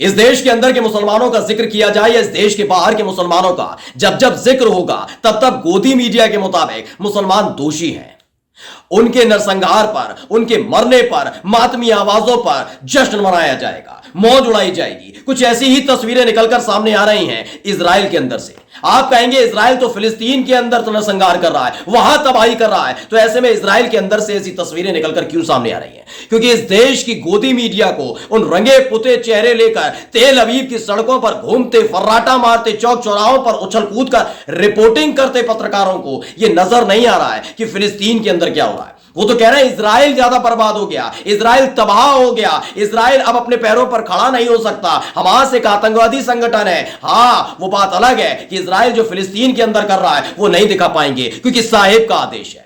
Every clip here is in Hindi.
इस देश के अंदर के मुसलमानों का जिक्र किया जाए या इस देश के बाहर के मुसलमानों का जब जब जिक्र होगा तब तब गोदी मीडिया के मुताबिक मुसलमान दोषी हैं। उनके नरसंहार पर, उनके मरने पर, मातमी आवाजों पर जश्न मनाया जाएगा, मौज उड़ाई जाएगी। कुछ ऐसी ही तस्वीरें निकलकर सामने आ रही हैं इजराइल के अंदर से। आप कहेंगे इजराइल तो फिलिस्तीन के अंदर तो नरसंहार कर रहा है, वहां तबाही कर रहा है, तो ऐसे में इजराइल के अंदर से ऐसी तस्वीरें निकलकर क्यों सामने आ रही हैं? क्योंकि इस देश की गोदी मीडिया को उन रंगे पुते चेहरे लेकर तेल अवीव की सड़कों पर घूमते, फर्राटा मारते, चौक चौराहों पर उछल कूद कर रिपोर्टिंग करते पत्रकारों को यह नजर नहीं आ रहा है कि फिलिस्तीन के अंदर क्या हो रहा है। वो तो कह रहे हैं इजराइल ज्यादा बर्बाद हो गया, इजराइल तबाह हो गया, इजराइल अब अपने पैरों पर खड़ा नहीं हो सकता, हमास एक आतंकवादी संगठन है। हां, वो बात अलग है कि इजराइल जो फिलिस्तीन के अंदर कर रहा है वो नहीं दिखा पाएंगे क्योंकि साहिब का आदेश है।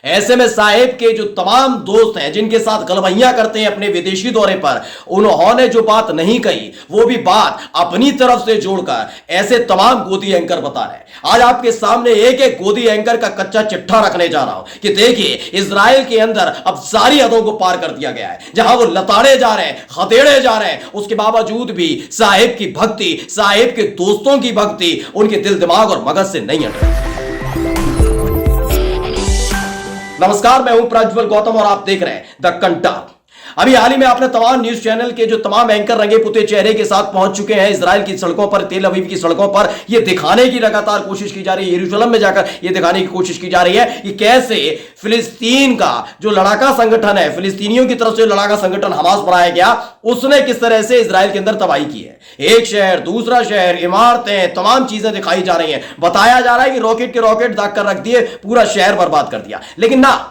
ऐसे में साहिब के जो तमाम दोस्त हैं जिनके साथ गलबैयां करते हैं अपने विदेशी दौरे पर, उन्होंने जो बात नहीं कही वो भी बात अपनी तरफ से जोड़कर ऐसे तमाम गोदी एंकर बता रहे हैं। आज आपके सामने एक एक गोदी एंकर का कच्चा चिट्ठा रखने जा रहा हूं कि देखिए इजराइल के अंदर अब सारी हदों को पार कर दिया गया है। जहां वो लताड़े जा रहे हैं, खदेड़े जा रहे हैं, उसके बावजूद भी साहिब की भक्ति, साहिब के दोस्तों की भक्ति उनके दिल दिमाग और मगज से नहीं हट रही। नमस्कार, मैं हूं प्रज्वल गौतम और आप देख रहे हैं द कंटा। अभी हाल ही में आपने तमाम न्यूज चैनल के जो तमाम एंकर रंगे पुते चेहरे के साथ पहुंच चुके हैं इजराइल की सड़कों पर, तेल अवीव की सड़कों पर। यह दिखाने की लगातार कोशिश की जा रही है, यरूशलेम में जाकर यह दिखाने की कोशिश की जा रही है कि कैसे फिलिस्तीन का जो लड़ाका संगठन है, फिलिस्तीनियों की तरफ से लड़ाका संगठन हमास बनाया गया, उसने किस तरह से इजराइल के अंदर तबाही की है। एक शहर, दूसरा शहर, इमारतें, तमाम चीजें दिखाई जा रही हैं। बताया जा रहा है कि रॉकेट के रॉकेट दाग कर रख दिए, पूरा शहर बर्बाद कर दिया। लेकिन ना,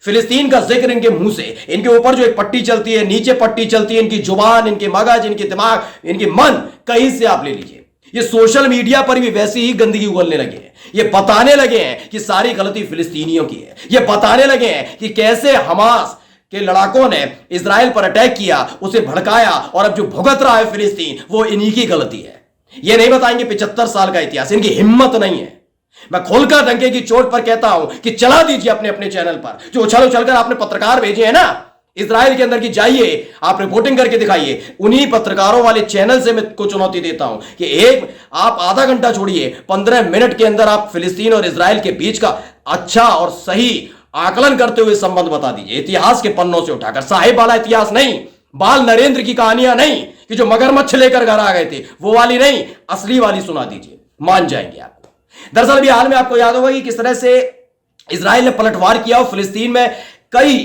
फिलिस्तीन का जिक्र इनके मुंह से, इनके ऊपर जो एक पट्टी चलती है, नीचे पट्टी चलती है, इनकी जुबान, इनके मगज, इनके दिमाग, इनके मन, कहीं से आप ले लीजिए, ये सोशल मीडिया पर भी वैसी ही गंदगी उगलने लगे हैं। ये बताने लगे हैं कि सारी गलती फिलिस्तीनियों की है। ये बताने लगे हैं कि कैसे हमास के लड़ाकों ने इजराइल पर अटैक किया, उसे भड़काया और अब जो भुगत रहा है फिलिस्तीन वो इन्हीं की गलती है। ये नहीं बताएंगे 75 साल का इतिहास, इनकी हिम्मत नहीं है। मैं खोलकर डंके की चोट पर कहता हूं कि चला दीजिए अपने अपने चैनल पर जो उछल उछलकर आपने पत्रकार भेजे हैं ना इजराइल के अंदर की, जाइए आप रिपोर्टिंग करके दिखाइए। उन्हीं पत्रकारों वाले चैनल से मैं को चुनौती देता हूं कि एक आप आधा घंटा छोड़िए, 15 मिनट के अंदर आप फिलिस्तीन और इजराइल के बीच का अच्छा और सही आकलन करते हुए संबंध बता दीजिए, इतिहास के पन्नों से उठाकर। साहिब वाला इतिहास नहीं, बाल नरेंद्र की कहानियां नहीं कि जो मगरमच्छ लेकर घर आ गए थे, वो वाली नहीं, असली वाली सुना दीजिए, मान जाएंगे आप। दरअसल अभी हाल में आपको याद होगा कि किस तरह से इजराइल ने पलटवार किया और फिलिस्तीन में कई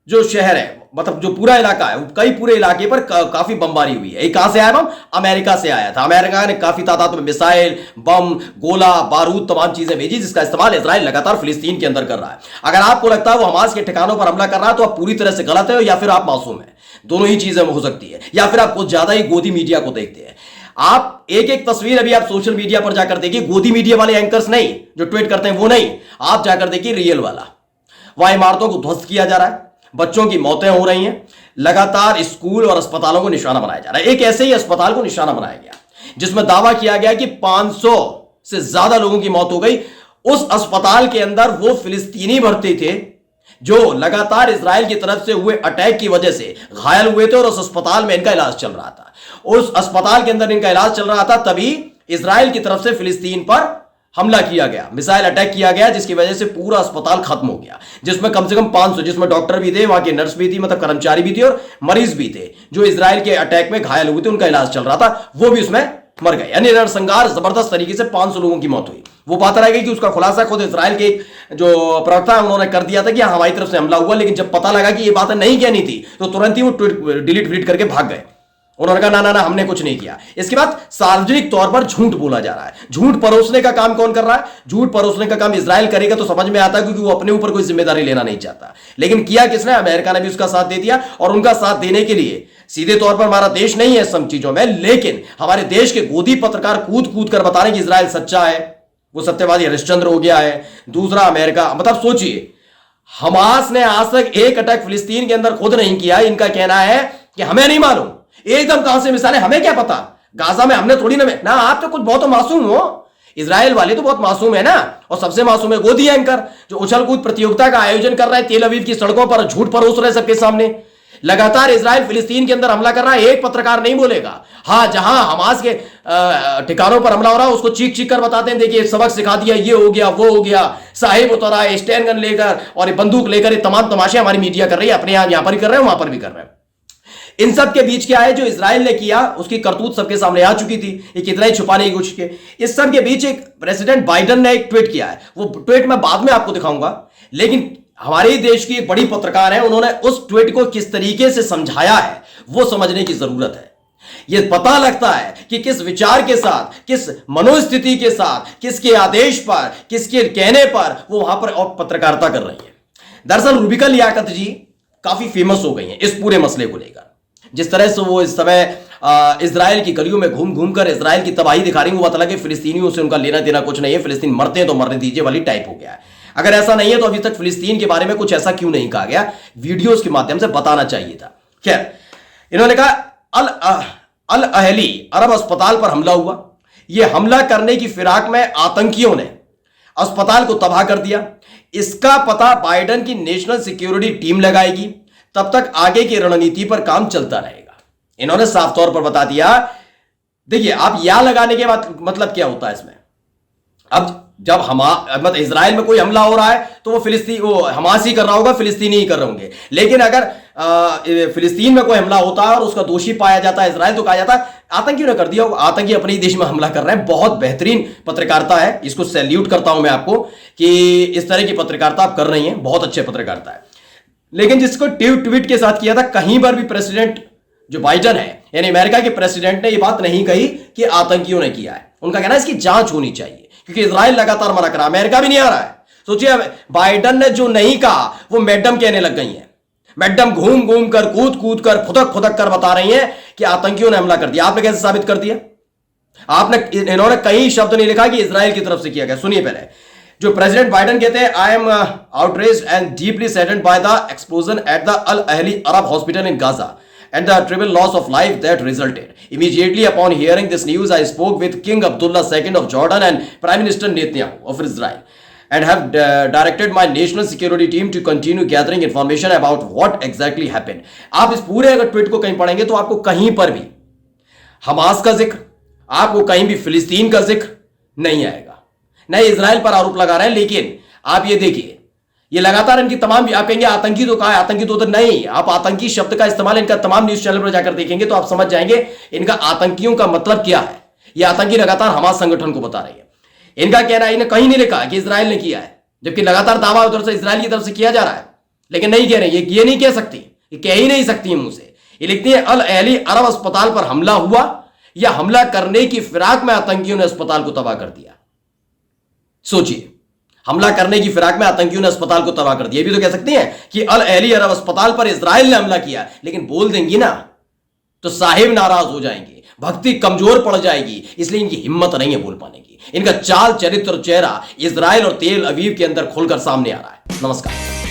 जो शहर है, मतलब जो पूरा इलाका है, कई पूरे इलाके पर काफी बमबारी हुई है। ये कहां से आया बम? अमेरिका से आया था। अमेरिका ने काफी तादाद में मिसाइल, बम, गोला बारूद, तमाम चीजें भेजी जिसका इस्तेमाल इजराइल लगातार फिलिस्तीन के अंदर कर रहा है। अगर आपको लगता है वो हमास के ठिकानों पर हमला कर रहा है तो आप पूरी तरह से गलत है, या फिर आप मासूम है। दोनों ही चीजें हो सकती है, या फिर आप कुछ ज्यादा ही गोदी मीडिया को देखते हैं। आप एक एक तस्वीर अभी आप सोशल मीडिया पर जाकर देखिए, गोदी मीडिया वाले एंकर्स नहीं जो ट्वीट करते हैं वो नहीं, आप जाकर देखिए रियल वाला। वहां इमारतों को ध्वस्त किया जा रहा है, बच्चों की मौतें हो रही हैं, लगातार स्कूल और अस्पतालों को निशाना बनाया जा रहा है। एक ऐसे ही अस्पताल को निशाना बनाया गया जिसमें दावा किया गया कि 500 से ज्यादा लोगों की मौत हो गई। उस अस्पताल के अंदर वो फिलिस्तीनी भर्ती थे जो लगातार इजराइल की तरफ से हुए अटैक की वजह से घायल हुए थे और उस अस्पताल में इनका इलाज चल रहा था। उस अस्पताल के अंदर इनका इलाज चल रहा था, तभी इजराइल की तरफ से फिलिस्तीन पर हमला किया गया, मिसाइल अटैक किया गया, जिसकी वजह से पूरा अस्पताल खत्म हो गया, जिसमें कम से कम 500, जिसमें डॉक्टर भी थे, वहां की नर्स भी थी, मतलब कर्मचारी भी थे और मरीज भी थे जो इजराइल के अटैक में घायल हुए थे, उनका इलाज चल रहा था, वो भी उसमें मर गए। यानी नरसंहार जबरदस्त तरीके से 500 लोगों की मौत हुई। वो बात रह गई कि उसका खुलासा खुद इजराइल के जो प्रवक्ता है उन्होंने कर दिया था कि हमारी तरफ से हमला हुआ, लेकिन जब पता लगा कि ये बातें नहीं कहनी थी तो तुरंत ही वो डिलीट करके भाग गए। उन्होंने कहा ना हमने कुछ नहीं किया। इसके बाद सार्वजनिक तौर पर झूठ बोला जा रहा है। झूठ परोसने का काम कौन कर रहा है? झूठ परोसने का काम इजराइल करेगा तो समझ में आता है, क्योंकि वो अपने ऊपर कोई जिम्मेदारी लेना नहीं चाहता। लेकिन किया किसने? अमेरिका ने भी उसका साथ दे दिया, और उनका साथ देने के लिए सीधे तौर पर हमारा देश नहीं है सब चीजों में, लेकिन हमारे देश के गोदी पत्रकार कूद कूद कर बता रहे हैं कि इजराइल सच्चा है, वो सत्यवादी हरिश्चंद्र हो गया है। दूसरा अमेरिका, मतलब सोचिए, हमास ने आज तक एक अटैक फिलिस्तीन के अंदर खुद नहीं किया। इनका कहना है कि हमें नहीं मालूम, एकदम कहां से मिसाइल है हमें क्या पता, गाजा में हमने थोड़ी ना आप तो कुछ बहुत मासूम हो। इजराइल वाले तो बहुत मासूम है ना, और सबसे मासूम है गोदी एंकर जो उछल कूद प्रतियोगिता का आयोजन कर रहे हैं तेल अवीव की सड़कों पर, झूठ परोस रहे सबके सामने। लगातार इजराइल फिलिस्तीन के अंदर हमला कर रहा है, एक पत्रकार नहीं बोलेगा। हां, जहां हमास के ठिकानों पर हमला हो रहा है उसको चीख चीख कर बताते हैं, देखिए सबक सिखा दिया, ये हो गया, वो हो गया, साहिब उतरा है स्टैंड गन लेकर और बंदूक लेकर। ये तमाम तमाशे हमारी मीडिया कर रही है, अपने यहां पर ही कर रहे हैं, वहां पर भी कर रहे हैं। इन सब के बीच क्या है, जो इजराइल ने किया उसकी करतूत सबके सामने आ चुकी थी, ये कितना ही छुपाने की कोशिश की। इस सब के बीच एक प्रेसिडेंट बाइडेन ने एक ट्वीट किया है, वो ट्वीट मैं बाद में आपको दिखाऊंगा, लेकिन हमारे देश की एक बड़ी पत्रकार है, उन्होंने उस ट्वीट को किस तरीके से समझाया है वो समझने की जरूरत है। यह पता लगता है कि किस विचार के साथ, किस मनोस्थिति के साथ, किसके आदेश पर, किसके कहने पर वो वहां पर पत्रकारिता कर रही है। दरअसल रूबिका लियाकत जी काफी फेमस हो गई हैं इस पूरे मसले को लेकर। जिस तरह से वो इस समय इजराइल की गलियों में घूम घूम कर इजराइल की तबाही दिखा रही है, वो पता लगे फिलिस्तीनियों से उनका लेना देना कुछ नहीं है, फिलिस्तीन मरते हैं तो मरने दीजिए वाली टाइप हो गया है। अगर ऐसा नहीं है तो अभी तक फिलिस्तीन के बारे में कुछ ऐसा क्यों नहीं कहा गया, वीडियोस के माध्यम से बताना चाहिए था। खैर, इन्होंने कहा अल अहली अरब अस्पताल पर हमला हुआ। यह हमला करने की फिराक में आतंकियों ने अस्पताल को तबाह कर दिया। इसका पता बाइडेन की नेशनल सिक्योरिटी टीम लगाएगी, तब तक आगे की रणनीति पर काम चलता रहेगा। इन्होंने साफ तौर पर बता दिया। देखिए, आप या लगाने के बाद मतलब क्या होता है इसमें, अब जब मतलब इजराइल में कोई हमला हो रहा है तो वो हमास ही कर रहा होगा, फिलिस्तीनी ही कर रहे होंगे। लेकिन अगर फिलिस्तीन में कोई हमला होता है और उसका दोषी पाया जाता है इजराइल, तो कहा जाता है आतंकियों ने कर दिया होगा। आतंकी अपने ही देश में हमला कर रहे हैं। बहुत बेहतरीन पत्रकारिता है, इसको सैल्यूट करता हूं मैं आपको कि इस तरह की पत्रकारिता आप कर रही हैं, बहुत अच्छे पत्रकारिता है। लेकिन जिसको ट्वीट के साथ किया था, कहीं पर भी प्रेसिडेंट जो बाइडेन है यानी अमेरिका के प्रेसिडेंट ने यह बात नहीं कही कि आतंकियों ने किया है। उनका कहना है इसकी जांच होनी चाहिए, क्योंकि इजराइल लगातार मना कर रहा है, अमेरिका भी नहीं आ रहा है। सोचिए, बाइडेन ने जो नहीं कहा वो मैडम कहने लग गई हैं। मैडम घूम घूम कर, कूद कूद कर, फुदक फुदक कर बता रही हैं कि आतंकियों ने हमला कर दिया। आपने कैसे साबित कर दिया? इन्होंने कई शब्द नहीं लिखा कि इजराइल की तरफ से किया गया। सुनिए पहले, जो प्रेसिडेंट बाइडेन कहते हैं, I am outraged and deeply saddened by the explosion at the Al Ahli Arab hospital in Gaza and the terrible loss of life that resulted. Immediately upon hearing this news, I spoke with King Abdullah II of Jordan and Prime Minister Netanyahu of Israel and have directed my national security team to continue gathering information about what exactly happened. आप इस पूरे अगर ट्वीट को कहीं पढ़ेंगे तो आपको कहीं पर भी हमास का जिक्र, आपको कहीं भी फिलिस्तीन का जिक्र नहीं आएगा। नहीं, इजराइल पर आरोप लगा रहे हैं, लेकिन आप ये देखिए, ये लगातार इनकी तमाम, आप कहेंगे आतंकी तो कहा है, आतंकी तो उधर नहीं। आप आतंकी शब्द का इस्तेमाल इनका तमाम न्यूज चैनल पर जाकर देखेंगे तो आप समझ जाएंगे इनका आतंकियों का मतलब क्या है। ये आतंकी लगातार हमास संगठन को बता रही है। इनका कहना है, इन्हें कहीं नहीं लिखा कि इजराइल ने किया है, जबकि लगातार दावा उधर से इजराइल की तरफ से किया जा रहा है, लेकिन नहीं कह रहे। ये नहीं कह सकती, ये कह ही नहीं सकती मुंह से। ये लिखती है अल अहली अरब अस्पताल पर हमला हुआ, या हमला करने की फिराक में आतंकियों ने अस्पताल को तबाह कर दिया। सोचिए, हमला करने की फिराक में आतंकियों ने अस्पताल को तबाह कर दिया। भी तो कह सकती हैं कि अल अहली अरब अस्पताल पर इजराइल ने हमला किया, लेकिन बोल देंगी ना तो साहिब नाराज हो जाएंगे, भक्ति कमजोर पड़ जाएगी। इसलिए इनकी हिम्मत नहीं है बोल पाने की। इनका चाल, चरित्र, चेहरा इजराइल और तेल अवीव के अंदर खुलकर सामने आ रहा है। नमस्कार।